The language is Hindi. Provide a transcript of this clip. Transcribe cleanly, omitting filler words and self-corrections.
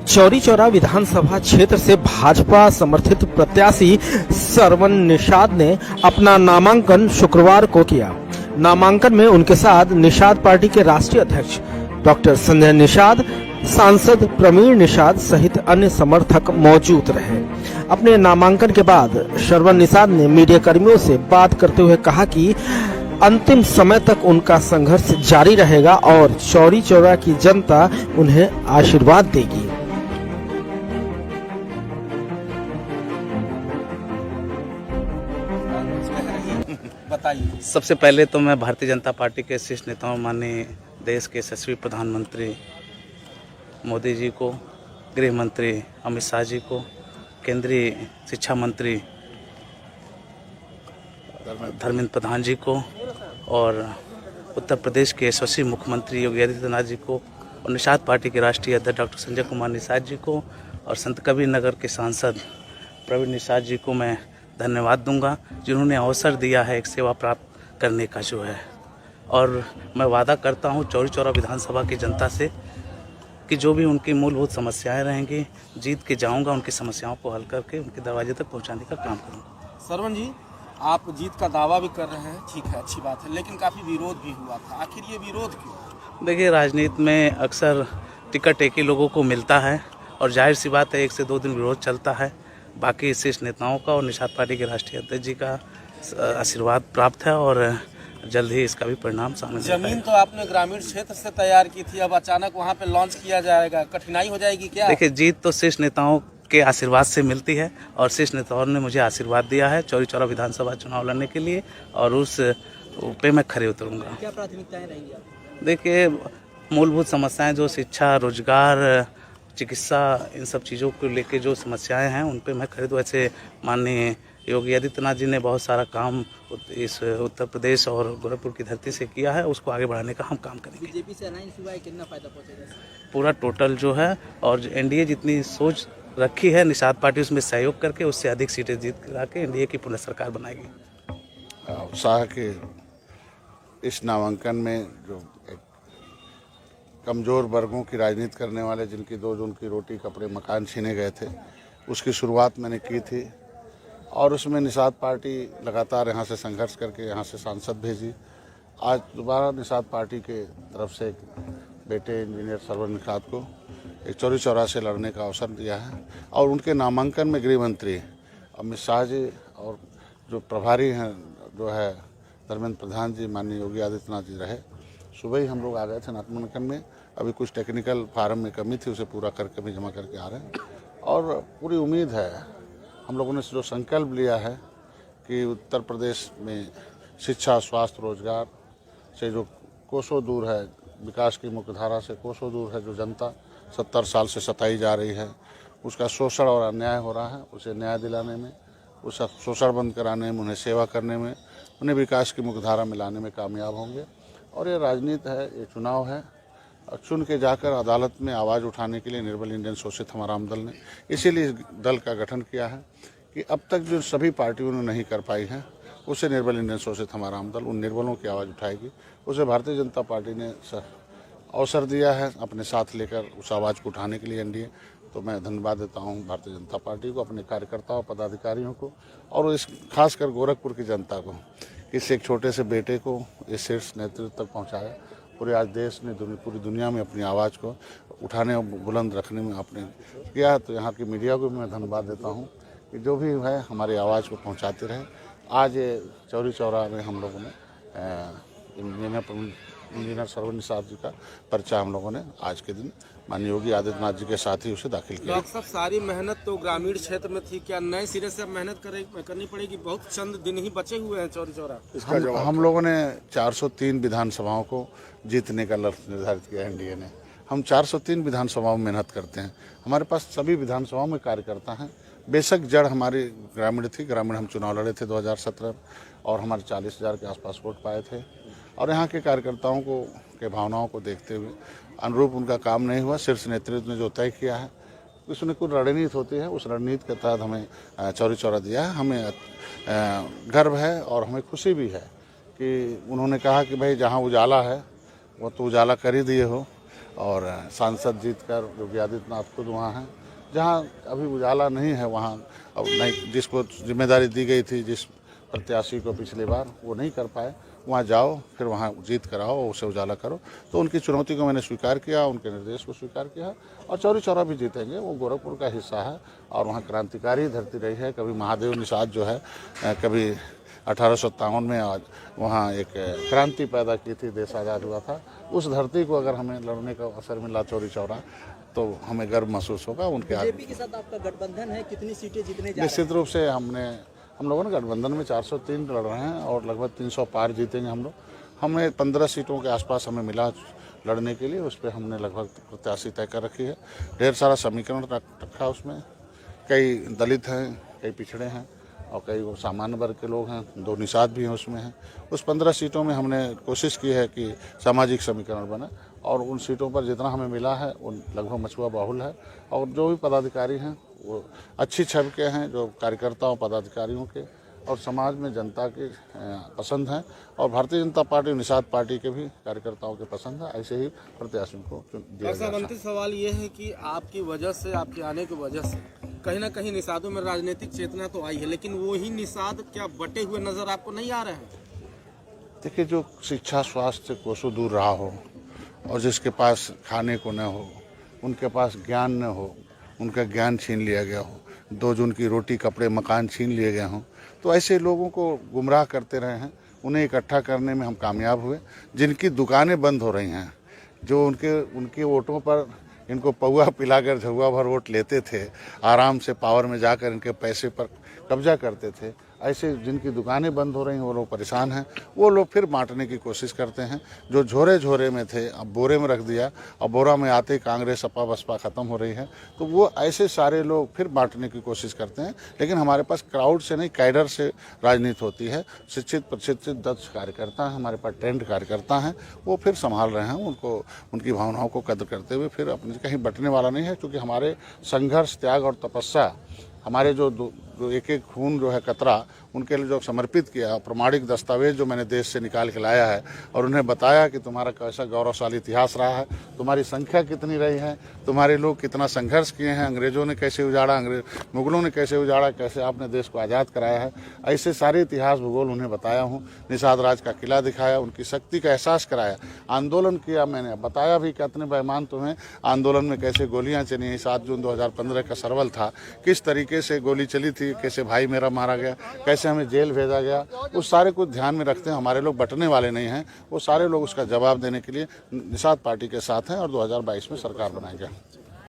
चौरी चौरा विधानसभा क्षेत्र से भाजपा समर्थित प्रत्याशी सरवन निषाद ने अपना नामांकन शुक्रवार को किया। नामांकन में उनके साथ निषाद पार्टी के राष्ट्रीय अध्यक्ष डॉक्टर संजय निषाद, सांसद प्रवीण निषाद सहित अन्य समर्थक मौजूद रहे। अपने नामांकन के बाद सरवन निषाद ने मीडिया कर्मियों से बात करते हुए कहा कि अंतिम समय तक उनका संघर्ष जारी रहेगा और चौरी चौरा की जनता उन्हें आशीर्वाद देगी। बताइए। सबसे पहले तो मैं भारतीय जनता पार्टी के शीर्ष नेताओं, माननीय देश के यशस्वी प्रधानमंत्री मोदी जी को, गृह मंत्री अमित शाह जी को, केंद्रीय शिक्षा मंत्री धर्मेंद्र प्रधान जी को और उत्तर प्रदेश के यशस्वी मुख्यमंत्री योगी आदित्यनाथ जी को और निषाद पार्टी के राष्ट्रीय अध्यक्ष डॉक्टर संजय कुमार निषाद जी को और संत कबीर नगर के सांसद प्रवीण निषाद जी को मैं धन्यवाद दूंगा, जिन्होंने अवसर दिया है एक सेवा प्राप्त करने का जो है। और मैं वादा करता हूं चौरी चौरा विधानसभा की जनता से कि जो भी उनकी मूलभूत समस्याएं रहेंगी, जीत के जाऊंगा, उनकी समस्याओं को हल करके उनके दरवाजे तक पहुंचाने का काम करूंगा। सरवन जी, आप जीत का दावा भी कर रहे हैं, ठीक है, अच्छी बात है, लेकिन काफी विरोध भी हुआ था। आखिर ये विरोध क्यों? देखिए, राजनीति में अक्सर टिकट एक ही लोगों को मिलता है और जाहिर सी बात है 1 से 2 दिन विरोध चलता है। बाकी शीर्ष नेताओं का और निषाद पार्टी के राष्ट्रीय अध्यक्ष जी का आशीर्वाद प्राप्त है और जल्द ही इसका भी परिणाम सामने। जमीन तो आपने ग्रामीण क्षेत्र से तैयार की थी, अब अचानक वहाँ पे लॉन्च किया जाएगा, कठिनाई हो जाएगी क्या? देखिए, जीत तो शीर्ष नेताओं के आशीर्वाद से मिलती है और शीर्ष नेताओं ने मुझे आशीर्वाद दिया है चौरी चौरा विधानसभा चुनाव लड़ने के लिए और उस पे मैं खरे उतरूंगा। क्या प्राथमिकताएं रहेंगी आपकी? देखिए, मूलभूत समस्याएं जो शिक्षा, रोजगार, चिकित्सा, इन सब चीज़ों को लेके जो समस्याएं हैं उन पे मैं खरीद। वैसे माननीय योगी आदित्यनाथ जी ने बहुत सारा काम इस उत्तर प्रदेश और गोरखपुर की धरती से किया है, उसको आगे बढ़ाने का हम काम करेंगे। बीजेपी से अलायंस हुआ है, कितना फायदा पहुंचेगा? पूरा टोटल जो है और एनडीए जितनी सोच रखी है निषाद पार्टी उसमें सहयोग करके उससे अधिक सीटें जीत करा के एनडीए की पुनः सरकार बनाएगी। उत्साह के इस नामांकन में जो कमज़ोर वर्गों की राजनीति करने वाले, जिनकी 2 जून की रोटी कपड़े मकान छीने गए थे, उसकी शुरुआत मैंने की थी और उसमें निषाद पार्टी लगातार यहाँ से संघर्ष करके यहाँ से सांसद भेजी। आज दोबारा निषाद पार्टी के तरफ से एक बेटे इंजीनियर सरवन निषाद को एक चौरी चौरा से लड़ने का अवसर दिया है और उनके नामांकन में गृह मंत्री अमित शाह जी और जो प्रभारी हैं जो है धर्मेंद्र प्रधान जी, माननीय योगी आदित्यनाथ जी रहे। सुबह ही हम लोग आ गए थे नामांकन में, अभी कुछ टेक्निकल फार्म में कमी थी, उसे पूरा करके भी जमा करके आ रहे हैं और पूरी उम्मीद है, हम लोगों ने जो संकल्प लिया है कि उत्तर प्रदेश में शिक्षा, स्वास्थ्य, रोजगार से जो कोसों दूर है, विकास की मुख्य धारा से कोसों दूर है, जो जनता 70 साल से सताई जा रही है, उसका शोषण और अन्याय हो रहा है, उसे न्याय दिलाने में, उसका शोषण बंद कराने में, उन्हें सेवा करने में, उन्हें विकास की मुख्य धारा में लाने में कामयाब होंगे। और ये राजनीति है, ये चुनाव है, चुन के जाकर अदालत में आवाज़ उठाने के लिए निर्बल इंडियन शोषित हमाराम दल ने इसीलिए दल का गठन किया है कि अब तक जो सभी पार्टियों ने नहीं कर पाई है उसे निर्बल इंडियन शोषित हमाराम दल उन निर्बलों की आवाज़ उठाएगी। उसे भारतीय जनता पार्टी ने अवसर दिया है अपने साथ लेकर उस आवाज़ को उठाने के लिए एनडीए। तो मैं धन्यवाद देता हूं भारतीय जनता पार्टी को, अपने कार्यकर्ताओं, पदाधिकारियों को और इस खासकर गोरखपुर की जनता को, इस एक छोटे से बेटे को इस शीर्ष नेतृत्व तक पहुंचाया। पूरे आज देश ने पूरी दुनिया में अपनी आवाज़ को उठाने और बुलंद रखने में आपने किया। तो यहाँ की मीडिया को भी मैं धन्यवाद देता हूँ कि जो भी है हमारी आवाज़ को पहुँचाते रहे। आज ये चौरी चौरा में हम लोगों ने इंजीनियर सरवन निषाद जी का पर्चा हम लोगों ने आज के दिन माननीय योगी आदित्यनाथ जी के साथ ही उसे दाखिल किया। डॉक्टर साहब, सारी मेहनत तो ग्रामीण क्षेत्र में थी, क्या नए सिरे से मेहनत करनी पड़ेगी? बहुत चंद दिन ही बचे हुए हैं चौरी चौरा। हम लोगों ने 403 विधानसभाओं को जीतने का लक्ष्य निर्धारित किया एनडीए ने। हम 403 विधानसभाओं में मेहनत करते हैं, हमारे पास सभी विधानसभाओं में कार्यकर्ता हैं। बेशक जड़ हमारी ग्रामीण थी, ग्रामीण हम चुनाव लड़े थे 2017 और हमारे 40,000 के आसपास वोट पाए थे और यहाँ के कार्यकर्ताओं को के भावनाओं को देखते हुए अनुरूप उनका काम नहीं हुआ। शीर्ष नेतृत्व ने जो तय किया है उसमें कुछ रणनीति होती है, उस रणनीति के तहत हमें चौरी चौरा दिया है। हमें गर्व है और हमें खुशी भी है कि उन्होंने कहा कि भाई जहाँ उजाला है वो तो उजाला कर ही दिए हो और सांसद जीतकर योगी आदित्यनाथ खुद वहाँ हैं। जहाँ अभी उजाला नहीं है वहाँ अब नहीं, जिसको जिम्मेदारी दी गई थी जिस प्रत्याशी को पिछली बार, वो नहीं कर पाए, वहाँ जाओ फिर वहाँ जीत कराओ, उसे उजाला करो। तो उनकी चुनौती को मैंने स्वीकार किया, उनके निर्देश को स्वीकार किया और चौरी चौरा भी जीतेंगे। वो गोरखपुर का हिस्सा है और वहाँ क्रांतिकारी धरती रही है। कभी महादेव निषाद जो है कभी 1857 में आज वहाँ एक क्रांति पैदा की थी, देश आज़ाद हुआ था। उस धरती को अगर हमें लड़ने का अवसर मिला चौरी चौरा तो हमें गर्व महसूस होगा। उनके बीजेपी के साथ आपका गठबंधन है, कितनी सीटें जीतने जा रहे हैं? निश्चित रूप से हम लोगों ने गठबंधन में 403 लड़ रहे हैं और लगभग 300 पार जीतेंगे हम लोग। हमें 15 सीटों के आसपास हमें मिला लड़ने के लिए, उस पर हमने लगभग प्रत्याशी तय कर रखी है। ढेर सारा समीकरण रखा उसमें, कई दलित हैं, कई पिछड़े हैं और कई वो सामान्य वर्ग के लोग हैं, 2 निषाद भी हैं उसमें हैं। उस 15 सीटों में हमने कोशिश की है कि सामाजिक समीकरण बने और उन सीटों पर जितना हमें मिला है उन लगभग मछुआ बाहुल है और जो भी पदाधिकारी हैं वो अच्छी छवि के हैं, जो कार्यकर्ताओं पदाधिकारियों के और समाज में जनता के पसंद हैं और भारतीय जनता पार्टी निषाद पार्टी के भी कार्यकर्ताओं के पसंद है। ऐसे ही प्रत्याशियों को दिया जाता है। अंतिम सवाल ये है कि आपकी वजह से, आपके आने की वजह से कहीं ना कहीं निषादों में राजनीतिक चेतना तो आई है, लेकिन वो ही निषाद क्या बटे हुए नजर आपको नहीं आ रहे हैं? देखिए, जो शिक्षा स्वास्थ्य से कोसों दूर रहा हो और जिसके पास खाने को न हो, उनके पास ज्ञान न हो, उनका ज्ञान छीन लिया गया हो, 2 जून की रोटी कपड़े मकान छीन लिए गए हों, तो ऐसे लोगों को गुमराह करते रहे हैं। उन्हें इकट्ठा करने में हम कामयाब हुए। जिनकी दुकानें बंद हो रही हैं, जो उनके वोटों पर इनको पौआ पिलाकर झुआ भर वोट लेते थे, आराम से पावर में जाकर इनके पैसे पर कब्जा करते थे, ऐसे जिनकी दुकानें बंद हो रही हैं वो लोग परेशान हैं। वो लोग फिर बांटने की कोशिश करते हैं। जो झोरे झोरे में थे अब बोरे में रख दिया और बोरा में आते ही कांग्रेस सपा बसपा ख़त्म हो रही है, तो वो ऐसे सारे लोग फिर बांटने की कोशिश करते हैं। लेकिन हमारे पास क्राउड से नहीं, कैडर से राजनीति होती है। शिक्षित प्रशिक्षित दक्ष कार्यकर्ता हैं, हमारे पास ट्रेंड कार्यकर्ता हैं, वो फिर संभाल रहे हैं उनको, उनकी भावनाओं को कद्र करते हुए फिर अपने कहीं बटने वाला नहीं है। क्योंकि हमारे संघर्ष, त्याग और तपस्या, हमारे जो एक एक खून जो है कतरा उनके लिए जो समर्पित किया, प्रमाणिक दस्तावेज जो मैंने देश से निकाल के लाया है और उन्हें बताया कि तुम्हारा कैसा गौरवशाली इतिहास रहा है, तुम्हारी संख्या कितनी रही है, तुम्हारे लोग कितना संघर्ष किए हैं, अंग्रेजों ने कैसे उजाड़ा, मुगलों ने कैसे उजाड़ा, कैसे आपने देश को आज़ाद कराया है, ऐसे सारे इतिहास भूगोल उन्हें बताया हूँ। निषाद राज का किला दिखाया, उनकी शक्ति का एहसास कराया, आंदोलन किया मैंने, बताया भी कि इतने बेईमान तुम्हें आंदोलन में कैसे गोलियाँ चली। 7 जून 2015 का सरवल था, किस तरीके से गोली चली थी, कैसे भाई मेरा मारा गया, कैसे हमें जेल भेजा गया, उस सारे कुछ ध्यान में रखते हैं। हमारे लोग बटने वाले नहीं हैं, वो सारे लोग उसका जवाब देने के लिए निषाद पार्टी के साथ हैं और 2022 में सरकार बनाएंगे।